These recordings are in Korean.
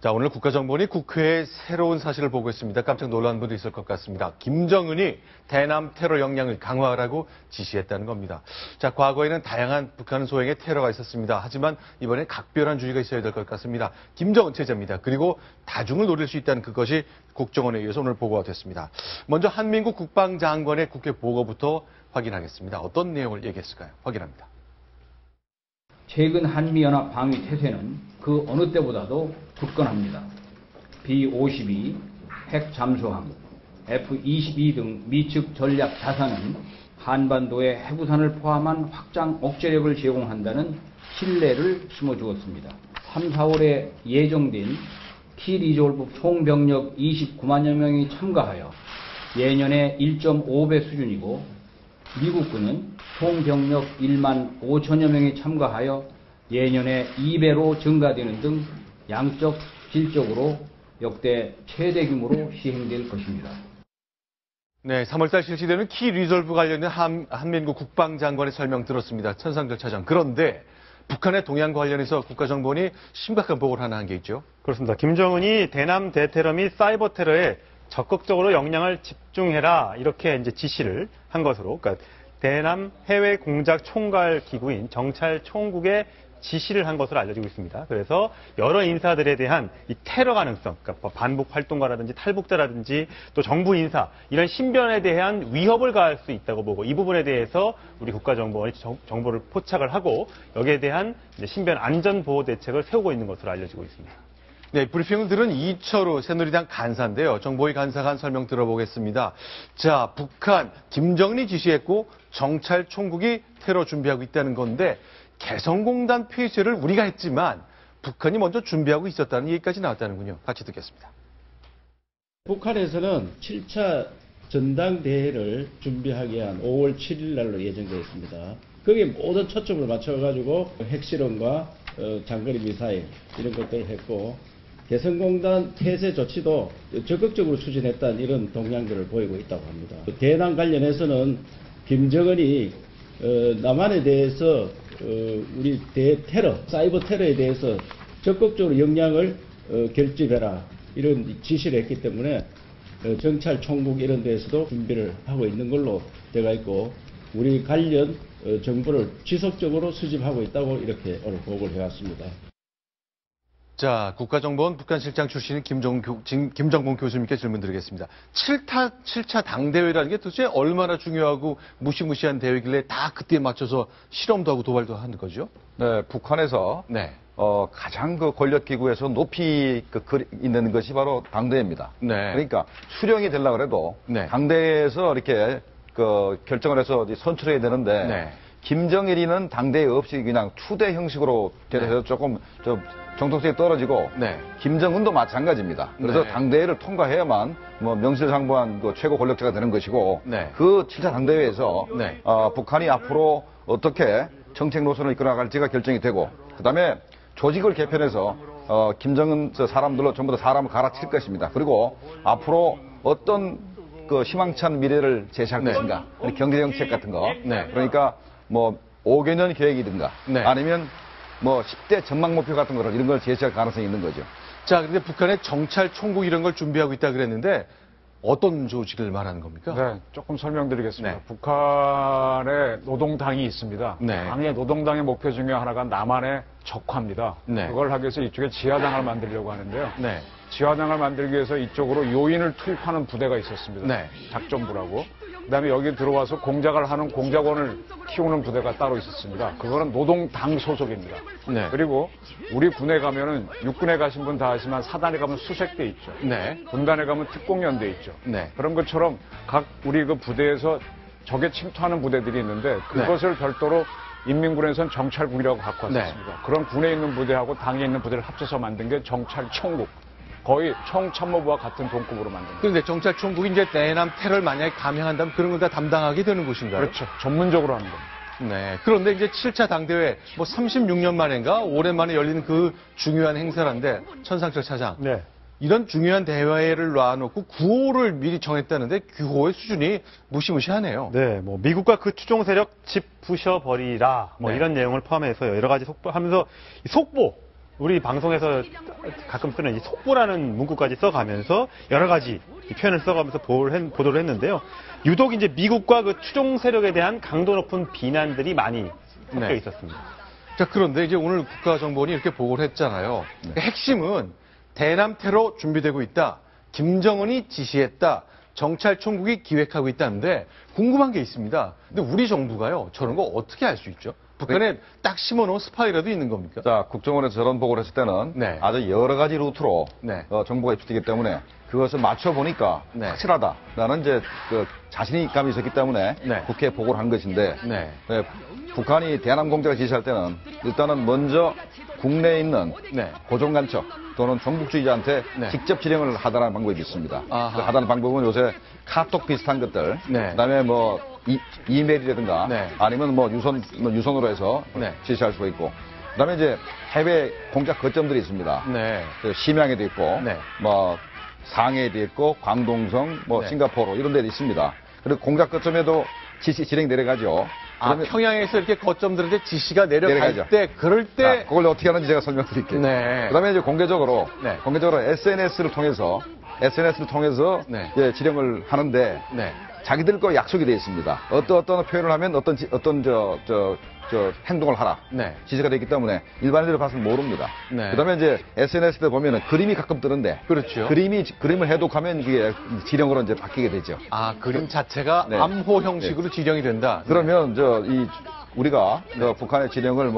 자, 오늘 국가정보원이 국회에 새로운 사실을 보고 있습니다. 깜짝 놀란 분도 있을 것 같습니다. 김정은이 대남 테러 역량을 강화하라고 지시했다는 겁니다. 자, 과거에는 다양한 북한 소행의 테러가 있었습니다. 하지만 이번엔 각별한 주의가 있어야 될 것 같습니다. 김정은 체제입니다. 그리고 다중을 노릴 수 있다는 그것이 국정원에 의해서 오늘 보고가 됐습니다. 먼저 한민국 국방장관의 국회 보고부터 확인하겠습니다. 어떤 내용을 얘기했을까요? 확인합니다. 최근 한미연합 방위 태세는 그 어느 때보다도 굳건합니다. B-52, 핵 잠수함, F-22 등 미측 전략 자산은 한반도의 해구산을 포함한 확장 억제력을 제공한다는 신뢰를 심어주었습니다. 3, 4월에 예정된 키리졸브 총병력 29만여 명이 참가하여 예년의 1.5배 수준이고 미국군은 총병력 1만 5천여 명이 참가하여 예년의 2배로 증가되는 등 양적, 질적으로 역대 최대 규모로 시행될 것입니다. 네, 3월달 실시되는 키 리졸브 관련된 한민국 국방장관의 설명 들었습니다. 천상철 차장. 그런데 북한의 동향 관련해서 국가정보원이 심각한 보고를 하나 한 게 있죠. 그렇습니다. 김정은이 대남 대테러 및 사이버 테러에 적극적으로 역량을 집중해라 이렇게 이제 지시를 한 것으로, 그러니까 대남 해외 공작 총괄 기구인 정찰총국에 지시를 한 것으로 알려지고 있습니다. 그래서 여러 인사들에 대한 이 테러 가능성, 그러니까 반북 활동가라든지 탈북자라든지 또 정부 인사 이런 신변에 대한 위협을 가할 수 있다고 보고 이 부분에 대해서 우리 국가정보원이 정보를 포착을 하고 여기에 대한 신변 안전 보호 대책을 세우고 있는 것으로 알려지고 있습니다. 네, 브리핑을 들은 이철우 새누리당 간사인데요. 정보위 간사가 한 설명 들어보겠습니다. 자, 북한 김정은이 지시했고 정찰총국이 테러 준비하고 있다는 건데 개성공단 폐쇄를 우리가 했지만 북한이 먼저 준비하고 있었다는 얘기까지 나왔다는군요. 같이 듣겠습니다. 북한에서는 7차 전당대회를 준비하기 위한 5월 7일 날로 예정되어 있습니다. 거기에 모든 초점을 맞춰가지고 핵실험과 장거리 미사일 이런 것들을 했고 개성공단 폐쇄 조치도 적극적으로 추진했다는 이런 동향들을 보이고 있다고 합니다. 대남 관련해서는 김정은이 남한에 대해서 우리 대테러, 사이버 테러에 대해서 적극적으로 역량을 결집해라 이런 지시를 했기 때문에 정찰 총국 이런 데에서도 준비를 하고 있는 걸로 되어 있고 우리 관련 정보를 지속적으로 수집하고 있다고 이렇게 오늘 보고를 해왔습니다. 자, 국가정보원 북한실장 출신인 김정곤 교수님께 질문 드리겠습니다. 7차 당대회라는 게 도대체 얼마나 중요하고 무시무시한 대회길래 다 그때에 맞춰서 실험도 하고 도발도 하는 거죠? 네, 북한에서 네. 가장 그 권력기구에서 높이 있는 것이 바로 당대회입니다. 네. 그러니까 수령이 되려고 해도 네. 당대회에서 이렇게 결정을 해서 선출해야 되는데 네. 김정일이는 당대회 없이 그냥 추대 형식으로 돼서 네. 조금 정통성이 떨어지고 네. 김정은도 마찬가지입니다. 그래서 네. 당대회를 당대회를 통과해야만 명실상부한 최고 권력자가 되는 것이고 네. 그 7차 당대회에서 네. 북한이 앞으로 어떻게 정책 노선을 이끌어갈지가 결정이 되고 그다음에 조직을 개편해서 김정은 사람들로 전부 다 사람을 갈아칠 것입니다. 그리고 앞으로 어떤 희망찬 미래를 제시할 네. 것인가, 경제정책 같은 거. 네. 그러니까 5개년 계획이든가 네. 아니면 10대 전망 목표 같은 거를 이런 걸 제시할 가능성이 있는 거죠. 자, 근데 북한의 정찰총국 이런 걸 준비하고 있다 그랬는데 어떤 조직을 말하는 겁니까? 네, 조금 설명드리겠습니다. 네. 북한에 노동당이 있습니다. 네. 당의 노동당의 목표 중에 하나가 남한의 적화입니다. 네. 그걸 하기 위해서 이쪽에 지하당을 만들려고 하는데요. 네. 지하당을 만들기 위해서 이쪽으로 요인을 투입하는 부대가 있었습니다. 네. 작전부라고. 그다음에 여기 들어와서 공작을 하는 공작원을 키우는 부대가 따로 있었습니다. 그거는 노동당 소속입니다. 네. 그리고 우리 군에 가면은 육군에 가신 분 다 아시지만 사단에 가면 수색대 있죠. 네. 군단에 가면 특공연대 있죠. 네. 그런 것처럼 각 우리 그 부대에서 적에 침투하는 부대들이 있는데 그것을 별도로 인민군에서는 정찰국이라고 갖고 왔었습니다. 그런 군에 있는 부대하고 당에 있는 부대를 합쳐서 만든 게 정찰총국. 거의 총참모부와 같은 동급으로 만든 거예요. 그런데 정찰총국이 이제 대남 테러를 만약에 감행한다면 그런 걸 다 담당하게 되는 곳인가요? 그렇죠. 전문적으로 하는 겁니다. 네. 그런데 이제 7차 당대회 36년 만인가 오랜만에 열리는 그 중요한 행사란데 천상철 차장. 네. 이런 중요한 대회를 놔놓고 구호를 미리 정했다는데 구호의 수준이 무시무시하네요. 네, 미국과 그 추종 세력 집 부셔버리라 네. 이런 내용을 포함해서 여러 가지 속보하면서 속보 우리 방송에서 가끔 쓰는 이 속보라는 문구까지 써가면서 여러 가지 표현을 써가면서 보도를 했는데요. 유독 이제 미국과 그 추종 세력에 대한 강도 높은 비난들이 많이 섞여 네. 있었습니다. 자, 그런데 이제 오늘 국가정보원이 이렇게 보고를 했잖아요. 핵심은 대남 테러 준비되고 있다. 김정은이 지시했다. 정찰 총국이 기획하고 있다는데 궁금한 게 있습니다. 근데 우리 정부가요, 저런 거 어떻게 알 수 있죠? 북한에 딱 심어놓은 스파이라도 있는 겁니까? 자, 국정원에서 저런 보고를 했을 때는 네. 아주 여러 가지 루트로 네. 정보가 입수되기 때문에 그것을 맞춰보니까 네. 확실하다라는 이제 그 자신감이 있었기 때문에 네. 국회에 보고를 한 것인데 네. 북한이 대남 공작을 지시할 때는 일단은 먼저 국내에 있는 네. 고정간첩 또는 종북주의자한테 네. 직접 지령을 하다는 방법이 있습니다. 아하. 그 하다는 방법은 요새 카톡 비슷한 것들, 네. 그다음에 뭐 이메일이라든가 네. 아니면 뭐 유선으로 해서 네. 지시할 수가 있고, 그다음에 이제 해외 공작 거점들이 있습니다. 네. 그 심양에도 있고, 네. 뭐 상해에도 있고, 광동성, 뭐 네. 싱가포르 이런 데도 있습니다. 그리고 공작 거점에도 지령 내려가죠. 아, 그러면 평양에서 이렇게 거점들한테 지시가 내려갈 내려가죠. 때, 그럴 때. 자, 그걸 어떻게 하는지 제가 설명드릴게요. 네. 그다음에 이제 공개적으로 네. SNS를 통해서 네. 이제 지령을 하는데 네. 자기들과 약속이 되어 있습니다. 어떤 표현을 하면 어떤 행동을 하라. 네. 지시가 되어 있기 때문에 일반인들이 봐서는 모릅니다. 네. 그다음에 이제 SNS에 보면은 그림이 가끔 뜨는데 그렇죠. 그림을 해독하면 이게 지령으로 이제 바뀌게 되죠. 아, 그림 자체가 네. 암호 형식으로 지령이 된다. 그러면 우리가 북한의 지령을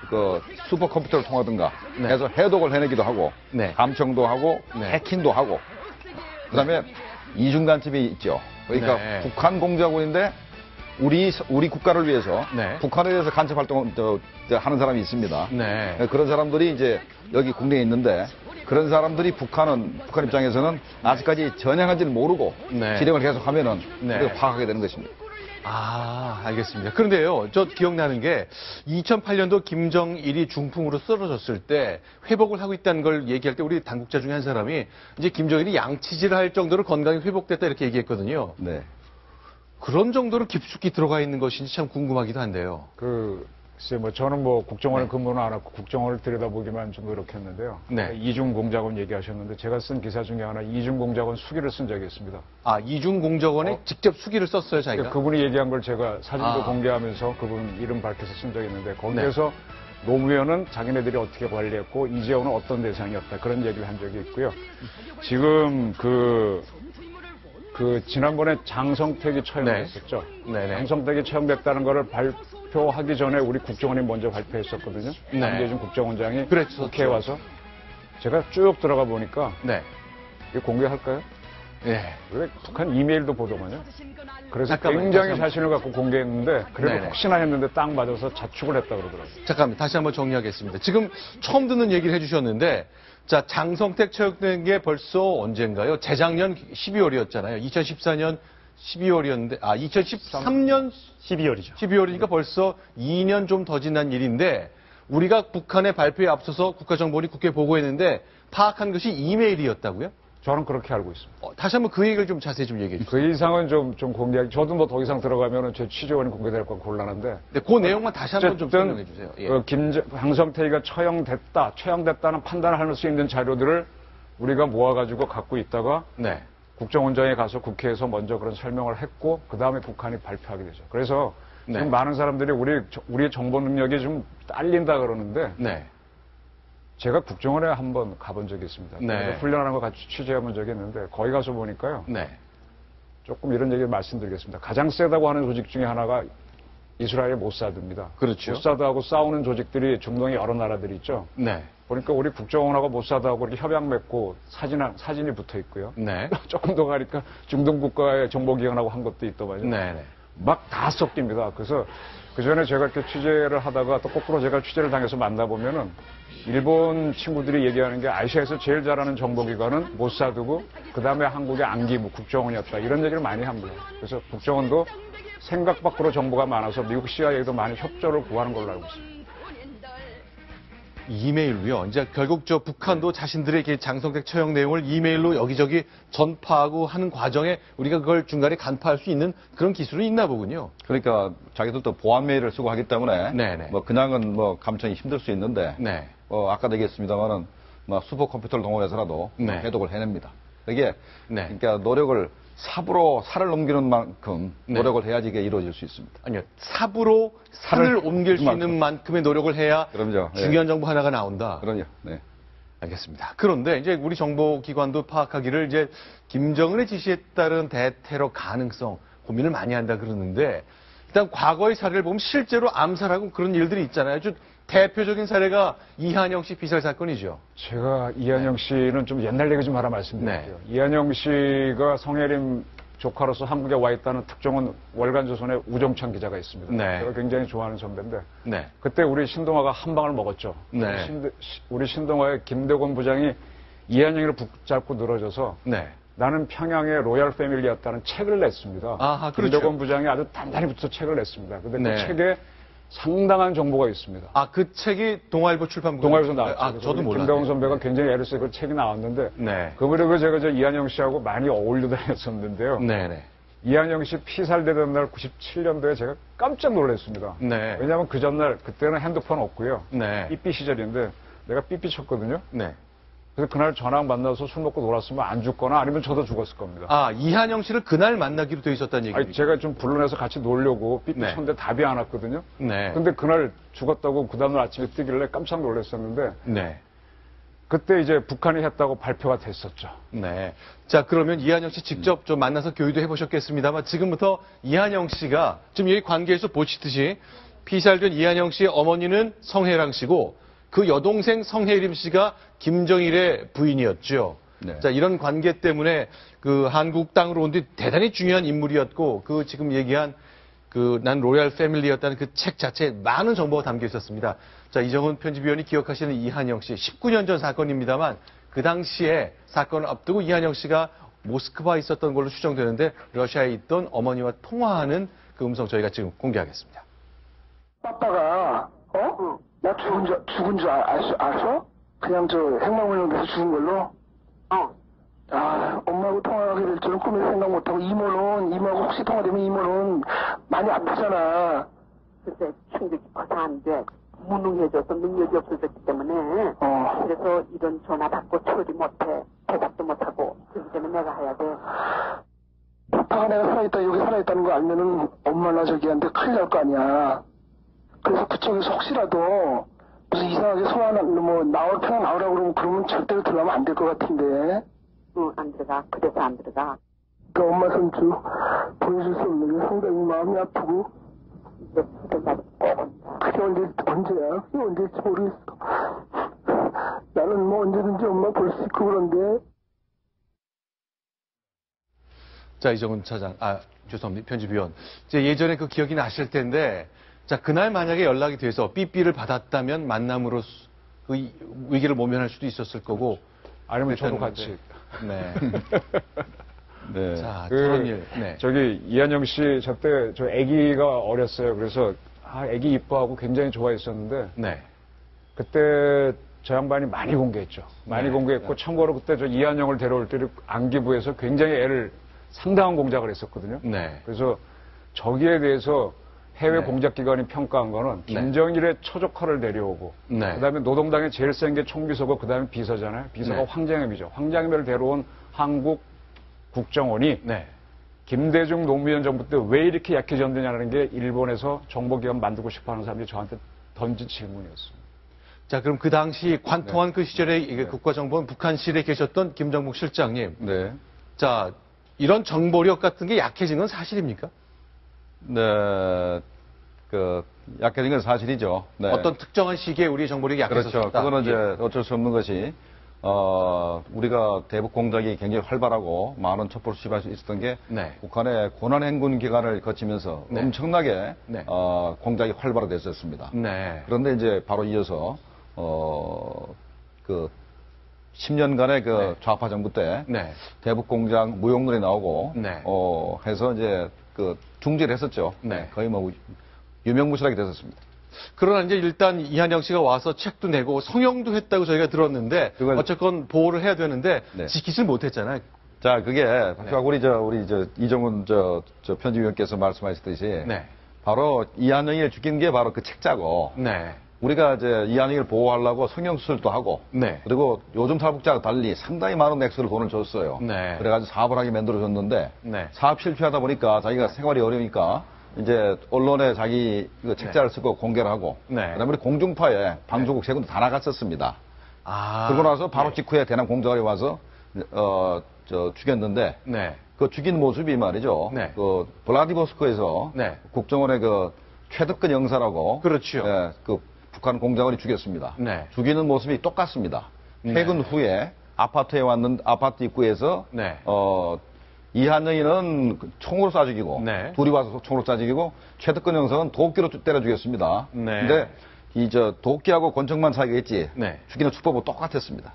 그 슈퍼컴퓨터를 통하든가 네. 해서 해독을 해내기도 하고 네. 감청도 하고 네. 해킹도 하고 그다음에 이중 간첩이 있죠. 그러니까 네. 북한 공작원인데 우리 국가를 위해서 네. 북한에 대해서 간첩 활동을 하는 사람이 있습니다. 네. 그런 사람들이 이제 여기 국내에 있는데 그런 사람들이 북한 입장에서는 아직까지 전향한지를 모르고 네. 지령을 계속하면은 네. 그걸 파악하게 되는 것입니다. 아, 알겠습니다. 그런데요, 저 기억나는 게 2008년도 김정일이 중풍으로 쓰러졌을 때 회복을 하고 있다는 걸 얘기할 때 우리 당국자 중에 한 사람이 이제 김정일이 양치질을 할 정도로 건강이 회복됐다 이렇게 얘기했거든요. 네. 그런 정도로 깊숙이 들어가 있는 것인지 참 궁금하기도 한데요. 글쎄 뭐 저는 뭐 국정원을 근무는 안 하고 국정원을 들여다보기만 좀 노력했는데요. 네. 이중 공작원 얘기하셨는데 제가 쓴 기사 중에 하나 이중 공작원 수기를 쓴 적이 있습니다. 아, 이중공정원에 직접 수기를 썼어요, 자기가? 그분이 얘기한 걸 제가 사진도 아. 공개하면서 그분 이름 밝혀서 쓴 적이 있는데 거기에서 노무현은 자기네들이 어떻게 관리했고 이재호는 어떤 대상이었다 그런 얘기를 한 적이 있고요. 지금 지난번에 장성택이 처형됐었죠. 네네. 장성택이 처형됐다는 거를 발표하기 전에 우리 국정원이 먼저 발표했었거든요. 네. 남재준 국정원장이 그랬었죠. 국회에 와서 제가 쭉 들어가 보니까 네. 이거 공개할까요? 네. 왜 북한 이메일도 보도만요. 그래서 잠깐만요. 굉장히 다시 한번. 자신을 갖고 공개했는데 그래도 네네. 혹시나 했는데 딱 맞아서 자축을 했다 그러더라고요. 잠깐만, 다시 한번 정리하겠습니다. 지금 처음 듣는 얘기를 해주셨는데, 자, 장성택 처형된 게 벌써 언젠가요? 재작년 12월이었잖아요. 2014년 12월이었는데, 2013년 12월이죠. 12월이니까 벌써 2년 좀 더 지난 일인데, 우리가 북한의 발표에 앞서서 국가정보원이 국회에 보고했는데, 파악한 것이 이메일이었다고요? 저는 그렇게 알고 있습니다. 다시 한번 그 얘기를 좀 자세히 좀 얘기해 주세요. 그 이상은 좀 공개하기, 저도 뭐 더 이상 들어가면은 제 취재원이 공개될 건 곤란한데. 네, 그 내용만 다시 한번 좀 설명해 주세요. 예. 장성택이가 처형됐다는 판단을 할 수 있는 자료들을 우리가 모아가지고 갖고 있다가 네. 국정원장에 가서 국회에서 먼저 그런 설명을 했고, 그 다음에 북한이 발표하게 되죠. 그래서 네. 지금 많은 사람들이 우리의 정보 능력이 좀 딸린다 그러는데, 네. 제가 국정원에 한번 가본 적이 있습니다. 네. 그래서 훈련하는 거 같이 취재해본 적이 있는데, 거기 가서 보니까요. 네. 조금 이런 얘기를 말씀드리겠습니다. 가장 세다고 하는 조직 중에 하나가 이스라엘 모사드입니다. 그렇죠. 모사드하고 싸우는 조직들이 중동의 여러 나라들이 있죠. 네. 보니까 우리 국정원하고 모사드하고 이렇게 협약 맺고 사진이 붙어 있고요. 네. 조금 더 가니까 중동 국가의 정보기관하고 한 것도 있더만요. 네. 네. 막 다 섞입니다. 그래서 그 전에 제가 이렇게 취재를 하다가 또 거꾸로 제가 취재를 당해서 만나보면은 일본 친구들이 얘기하는 게 아시아에서 제일 잘하는 정보기관은 모사드고 그 다음에 한국의 안기부 국정원이었다 이런 얘기를 많이 합니다. 그래서 국정원도 생각 밖으로 정보가 많아서 미국 CIA도 많이 협조를 구하는 걸로 알고 있습니다. 이메일로요. 이제 결국 저 북한도 자신들의 이렇게 장성택 처형 내용을 이메일로 여기저기 전파하고 하는 과정에 우리가 그걸 중간에 간파할 수 있는 그런 기술이 있나 보군요. 그러니까 자기들도 보안 메일을 쓰고 하기 때문에 네네. 뭐 그냥은 뭐 감청이 힘들 수 있는데 네. 아까도 얘기했습니다만은 뭐 슈퍼컴퓨터를 동원해서라도 네. 해독을 해냅니다. 이게 네. 그러니까 노력을 삽으로 살을 넘기는 만큼 네. 노력을 해야지 이게 이루어질 수 있습니다. 아니요. 삽으로 산을 옮길 수 있는 만큼의 노력을 해야 그럼요. 예. 중요한 정보 하나가 나온다. 그럼요. 네. 알겠습니다. 그런데 이제 우리 정보기관도 파악하기를 이제 김정은의 지시에 따른 대테러 가능성 고민을 많이 한다 그러는데 일단 과거의 사례를 보면 실제로 암살하고 그런 일들이 있잖아요. 아주 대표적인 사례가 이한영 씨 피살 사건이죠. 제가 이한영 씨는 좀 옛날 얘기 좀 하나 말씀드릴게요. 이한영 씨가 성혜림 조카로서 한국에 와 있다는 특종은 월간조선의 우정찬 기자가 있습니다. 네. 제가 굉장히 좋아하는 선배인데 네. 그때 우리 신동아가 한 방을 먹었죠. 네. 우리 신동아의 김대곤 부장이 이한영이를 붙잡고 늘어져서 네. 나는 평양의 로얄 패밀리였다는 책을 냈습니다. 아하, 그렇죠. 김대곤 부장이 아주 단단히 붙어 책을 냈습니다. 근데 네. 그 책에 상당한 정보가 있습니다. 아, 그 책이 동아일보 출판부. 동아일보에서 나왔죠. 아, 그래서 저도 우리 몰랐네요. 김대곤 선배가 굉장히 애를 쓰고 그 책이 나왔는데 네. 그 무렵에 제가 저 이한영 씨하고 많이 어울려 다녔었는데요. 네네. 이한영 씨 피살되던 날 97년도에 제가 깜짝 놀랐습니다. 네. 왜냐하면 그 전날 그때는 핸드폰 없고요. 네. 삐삐 시절인데 내가 삐삐 쳤거든요. 네. 그래서 그날 저랑 만나서 술 먹고 놀았으면 안 죽거나 아니면 저도 죽었을 겁니다. 아, 이한영 씨를 그날 만나기로 돼 있었다는 얘기입니까? 아니, 제가 좀 불러내서 같이 놀려고 삐삐 네. 쳤는데 답이 안 왔거든요. 네. 근데 그날 죽었다고 그 다음날 아침에 뜨길래 깜짝 놀랐었는데 네. 그때 이제 북한이 했다고 발표가 됐었죠. 네. 자, 그러면 이한영 씨 직접 좀 만나서 교류도 해보셨겠습니다만 지금부터 이한영 씨가 지금 여기 관계에서 보시듯이 피살된 이한영 씨의 어머니는 성혜랑 씨고 그 여동생 성혜림 씨가 김정일의 부인이었죠. 네. 자, 이런 관계 때문에 그 한국 땅으로 온 뒤 대단히 중요한 인물이었고 그 지금 얘기한 그 난 로얄 패밀리였다는 그 책 자체에 많은 정보가 담겨 있었습니다. 자, 이정훈 편집위원이 기억하시는 이한영 씨 19년 전 사건입니다만 그 당시에 사건을 앞두고 이한영 씨가 모스크바에 있었던 걸로 추정되는데 러시아에 있던 어머니와 통화하는 그 음성 저희가 지금 공개하겠습니다. 아빠가 나 죽은 줄 알았어? 그냥 저 핵망물령돼서 죽은 걸로? 엄마하고 통화하게 될 줄은 꿈에 생각 못하고 이모하고 혹시 통화되면 이모는 많이 아프잖아. 글쎄 충격이 커서 안 돼. 무능해져서 능력이 없어졌기 때문에 그래서 이런 전화 받고 처리 못해. 대답도 못하고 그렇기 때문에 내가 해야 돼. 아빠가 내가 살아있다 여기 살아있다는 거 알면은 엄마나 저기한테 큰일 날 거 아니야. 그래서 그쪽에서 혹시라도 무슨 이상하게 평양 나오라고 그러면 절대로 들어가면 안 될 것 같은데. 안 들어가. 그래서 안 들어가. 그 엄마 손주 보여줄 수 없는 게 상당히 마음이 아프고. 이제 들어가고 그게 언제야? 그게 언제일지 모르겠어. 나는 뭐 언제든지 엄마 볼 수 있고 그런데. 자, 이정훈 차장, 죄송합니다. 편집위원. 이제 예전에 그 기억이 나실 텐데, 자, 그날 만약에 연락이 돼서 삐삐를 받았다면 만남으로 그 위기를 모면할 수도 있었을 거고. 아니면 저도 그랬다는 같이. 네. 네. 자, 저런 일. 네. 저기 이한영 씨 저때 저 아기가 어렸어요. 그래서 아기 이뻐하고 굉장히 좋아했었는데 네. 그때 저 양반이 많이 공개했죠. 많이 네. 공개했고 참고로 그때 저 이한영을 데려올 때 안기부에서 굉장히 애를 상당한 공작을 했었거든요. 네. 그래서 저기에 대해서 해외 네. 공작기관이 평가한 거는 네. 김정일의 처조카를 데려오고 네. 그다음에 노동당의 제일 센 게 총비서고 그다음에 비서잖아요. 비서가 네. 황장엽이죠. 황장엽을 데려온 한국 국정원이 네. 김대중 노무현 정부 때 왜 이렇게 약해졌느냐는 게 일본에서 정보기관 만들고 싶어하는 사람들이 저한테 던진 질문이었습니다. 자, 그럼 그 당시 관통한 그 시절에 이게 국가정보원 북한실에 계셨던 김정국 실장님. 네. 자, 이런 정보력 같은 게 약해진 건 사실입니까? 네. 약해진 건 사실이죠. 네. 어떤 특정한 시기에 우리 정보력이 약해졌다. 그렇죠. 그거는 이제 어쩔 수 없는 것이, 우리가 대북 공작이 굉장히 활발하고 많은 첩보를 수집할 수 있었던 게 네. 북한의 고난행군 기간을 거치면서 네. 엄청나게 네. 공작이 활발화됐었습니다. 네. 그런데 이제 바로 이어서 10년간의 그 네. 좌파 정부 때 네. 대북 공작 무용론이 나오고 네. 해서 이제 중지를 했었죠. 네. 거의 뭐 유명무실하게 됐었습니다. 그러나 이제 일단 이한영 씨가 와서 책도 내고 성형도 했다고 저희가 들었는데 어쨌건 보호를 해야 되는데 네. 지키질 못했잖아요. 자, 그게 우리 이정훈 편집위원께서 말씀하셨듯이 네. 바로 이한영이를 죽인 게 바로 그 책자고 네. 우리가 이제 이한영이를 보호하려고 성형수술도 하고 네. 그리고 요즘 탈북자와 달리 상당히 많은 액수를 돈을 줬어요. 네. 그래가지고 사업을 하게 만들어줬는데 네. 사업 실패하다 보니까 자기가 생활이 어려우니까 이제 언론에 자기 그 책자를 쓰고 공개를 하고 네. 그다음에 우리 공중파에 방송국 세 군데 다 나갔었습니다. 아. 그러고 나서 바로 직후에 대남 공작원이 와서 죽였는데 네. 그 죽인 모습이 말이죠. 네. 그 블라디보스토크에서 네. 국정원의 그 최덕근 영사라고 그렇죠. 예, 그 북한 공작원이 죽였습니다. 네. 죽이는 모습이 똑같습니다. 네. 퇴근 후에 아파트에 왔는 아파트 입구에서 네. 이한영이는 총으로 쏴 죽이고 네. 둘이 와서 총으로 쏴 죽이고 최덕근 영사는 도끼로 때려 죽였습니다. 네. 근데 도끼하고 권총만 차이겠지. 네. 죽이는 수법은 똑같았습니다.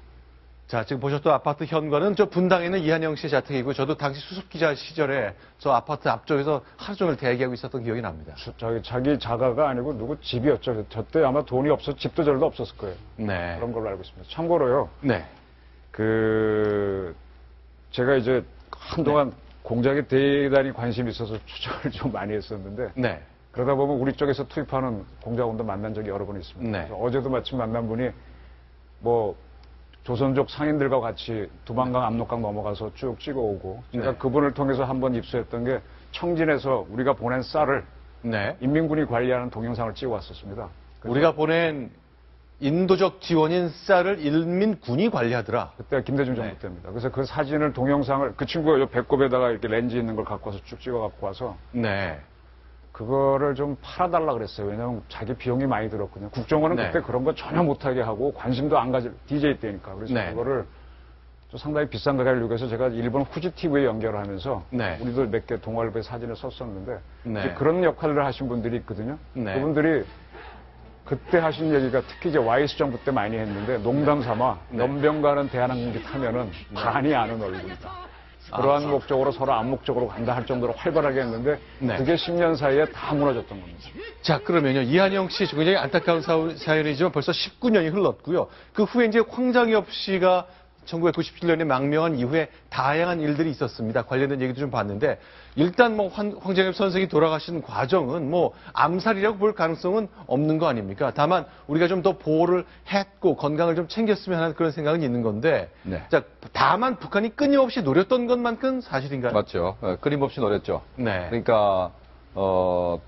자, 지금 보셨던 아파트 현관은 저 분당에 있는 이한영 씨 자택이고 저도 당시 수습기자 시절에 저 아파트 앞쪽에서 하루 종일 대기하고 있었던 기억이 납니다. 자기 자가가 아니고 누구 집이었죠. 저때 아마 돈이 없어서 집도 절도 없었을 거예요. 네. 그런 걸로 알고 있습니다. 참고로요. 네. 제가 이제 한동안 공작에 대단히 관심이 있어서 추적을 좀 많이 했었는데 네. 그러다 보면 우리 쪽에서 투입하는 공작원도 만난 적이 여러 번 있습니다. 네. 그래서 어제도 마침 만난 분이 뭐 조선족 상인들과 같이 두만강 압록강 넘어가서 쭉 찍어오고 제가 네. 그분을 통해서 한번 입수했던 게 청진에서 우리가 보낸 쌀을 네. 인민군이 관리하는 동영상을 찍어왔었습니다. 우리가 보낸 인도적 지원인 쌀을 인민군이 관리하더라. 그때가 김대중 정부 네. 때입니다. 그래서 그 사진을 동영상을 그 친구가 요 배꼽에다가 이렇게 렌즈 있는 걸 갖고 와서 쭉 찍어 갖고 와서 네. 그거를 좀 팔아달라 그랬어요. 왜냐하면 자기 비용이 많이 들었거든요. 국정원은 네. 그때 그런 거 전혀 못하게 하고 관심도 안 가질 DJ 때니까. 그래서 네. 그거를 좀 상당히 비싼 가격을 요구해서 제가 일본 후지 TV에 연결을 하면서 네. 우리도 몇 개 동아일보에 사진을 썼었는데 네. 이제 그런 역할을 하신 분들이 있거든요. 네. 그분들이 그때 하신 얘기가 특히 이제 YS 정부 때 많이 했는데 농담 삼아 네. 연병가는 대한항공기 타면은 반이 아는 얼굴이다. 그러한 목적으로 서로 암묵적으로 간다 할 정도로 활발하게 했는데 네. 그게 10년 사이에 다 무너졌던 겁니다. 자, 그러면요. 이한영 씨 굉장히 안타까운 사연이지만 벌써 19년이 흘렀고요. 그 후에 이제 황장엽 씨가 1997년에 망명한 이후에 다양한 일들이 있었습니다. 관련된 얘기도 좀 봤는데 일단 뭐 황장엽 선생이 돌아가신 과정은 뭐 암살이라고 볼 가능성은 없는 거 아닙니까? 다만 우리가 좀 더 보호를 했고 건강을 좀 챙겼으면 하는 그런 생각은 있는 건데 네. 자, 다만 북한이 끊임없이 노렸던 것만큼 사실인가요? 맞죠. 끊임없이 노렸죠. 네. 그러니까 네.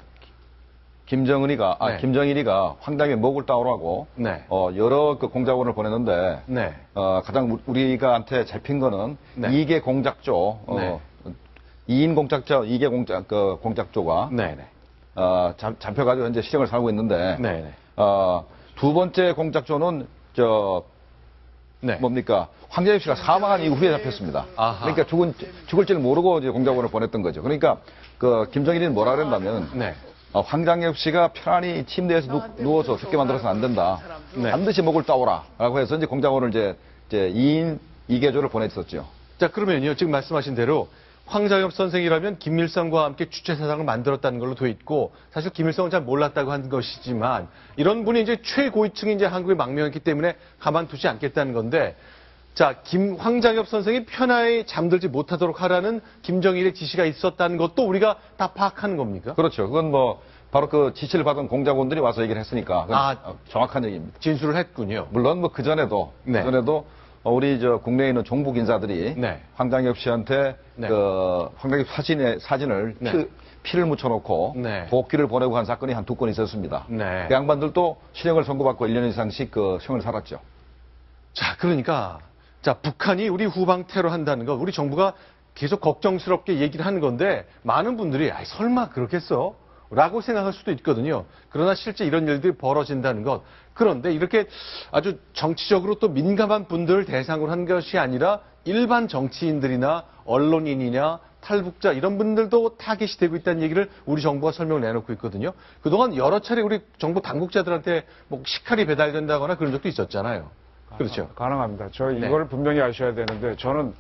김정일이가 황당의 목을 따오라고 네. 여러 그 공작원을 보냈는데 네. 가장 우리가한테 잡힌 거는 네. 2개 공작조, 네. 2인 공작조, 2개 공작조가 네, 네. 잡혀가지고 현재 실형을 살고 있는데 네, 네. 두 번째 공작조는 네. 뭡니까? 황장엽 씨가 사망한 이후에 잡혔습니다. 아하. 그러니까 죽을지를 모르고 이제 공작원을 보냈던 거죠. 그러니까 김정일이는 뭐라 그랬냐면 네. 황장엽 씨가 편안히 침대에서 누워서 죽게 만들어서는 안 된다. 네. 반드시 목을 따오라라고 해서 이제 공작원을 이제 2인 2개조를 보냈었죠. 자, 그러면요. 지금 말씀하신 대로 황장엽 선생이라면 김일성과 함께 주체사상을 만들었다는 걸로 돼 있고 사실 김일성은 잘 몰랐다고 한 것이지만 이런 분이 이제 최고위층이 이제 한국에 망명했기 때문에 가만두지 않겠다는 건데 자, 황장엽 선생이 편하게 잠들지 못하도록 하라는 김정일의 지시가 있었다는 것도 우리가 다 파악하는 겁니까? 그렇죠. 그건 뭐 바로 그 지시를 받은 공작원들이 와서 얘기를 했으니까 그건 정확한 얘기입니다. 진술을 했군요. 물론 뭐 그전에도 우리 국내에 있는 종북 인사들이 네. 황장엽 씨한테 네. 황장엽 사진을 네. 피를 묻혀놓고 네. 도끼를 보내고 한 사건이 한 2건 있었습니다. 네. 그 양반들도 실형을 선고받고 1년 이상씩 형을 살았죠. 자, 그러니까 자, 북한이 우리 후방 테러한다는 거 우리 정부가 계속 걱정스럽게 얘기를 하는 건데 많은 분들이 설마 그렇겠어? 라고 생각할 수도 있거든요. 그러나 실제 이런 일들이 벌어진다는 것. 그런데 이렇게 아주 정치적으로 또 민감한 분들을 대상으로 한 것이 아니라 일반 정치인들이나 언론인이냐 탈북자 이런 분들도 타겟이 되고 있다는 얘기를 우리 정부가 설명을 내놓고 있거든요. 그동안 여러 차례 우리 정부 당국자들한테 뭐 식칼이 배달된다거나 그런 적도 있었잖아요. 그렇죠. 가능합니다. 네. 이걸 분명히 아셔야 되는데 저는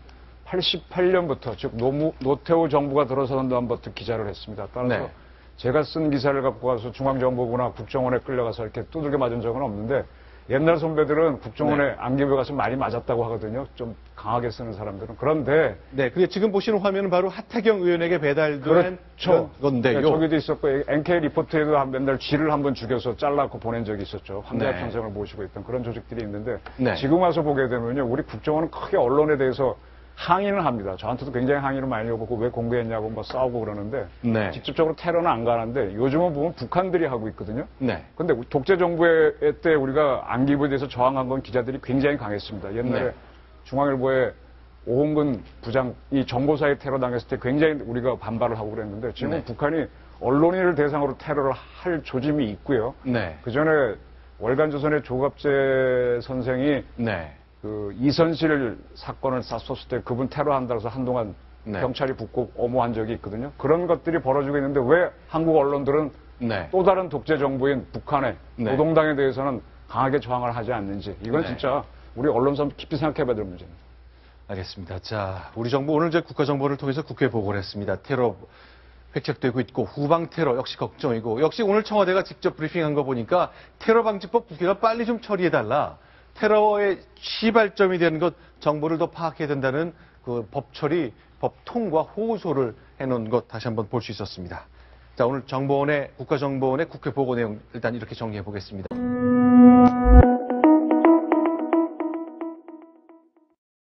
88년부터 즉 노태우 정부가 들어서는 다음부터 기자를 했습니다. 따라서 네. 제가 쓴 기사를 갖고 가서 중앙정보부나 국정원에 끌려가서 이렇게 두들겨 맞은 적은 없는데 옛날 선배들은 국정원에 안기부에 가서 많이 맞았다고 하거든요. 좀 강하게 쓰는 사람들은. 그런데 네, 근데 지금 보시는 화면은 바로 하태경 의원에게 배달된 그렇죠. 건데요. 네, 저기도 있었고 NK 리포트에도 맨날 쥐를 한번 죽여서 잘라고 보낸 적이 있었죠. 황제와 네. 평생을 모시고 있던 그런 조직들이 있는데 네. 지금 와서 보게 되면요. 우리 국정원은 크게 언론에 대해서 항의는 합니다. 저한테도 굉장히 항의를 많이 오고 왜 공개했냐고 뭐 싸우고 그러는데 네. 직접적으로 테러는 안 가는데 요즘은 보면 북한들이 하고 있거든요. 네. 근데 독재 정부의 때 우리가 안기부에 대해서 저항한 건 기자들이 굉장히 강했습니다. 옛날에 네. 중앙일보에 오홍근 부장 이 정보사에 테러 당했을 때 굉장히 우리가 반발을 하고 그랬는데 지금 네. 북한이 언론인을 대상으로 테러를 할 조짐이 있고요. 네. 그 전에 월간조선의 조갑재 선생이 네. 그 이선실 사건을 쐈었을 때 그분 테러한다고 해서 한동안 네. 경찰이 붙고 엄호한 적이 있거든요. 그런 것들이 벌어지고 있는데 왜 한국 언론들은 네. 또 다른 독재 정부인 북한의 네. 노동당에 대해서는 강하게 저항을 하지 않는지 이건 네. 진짜 우리 언론사 깊이 생각해봐야 될 문제입니다. 알겠습니다. 자, 우리 정부 오늘 이제 국가정보를 통해서 국회에 보고를 했습니다. 테러 획책되고 있고 후방 테러 역시 걱정이고 역시 오늘 청와대가 직접 브리핑한 거 보니까 테러 방지법 국회가 빨리 좀 처리해달라. 테러의 시발점이 되는 것 정보를 더 파악해야 된다는 그 법 처리, 법 통과 호소를 해놓은 것 다시 한번 볼 수 있었습니다. 자, 오늘 국가정보원의 국회 보고 내용 일단 이렇게 정리해 보겠습니다.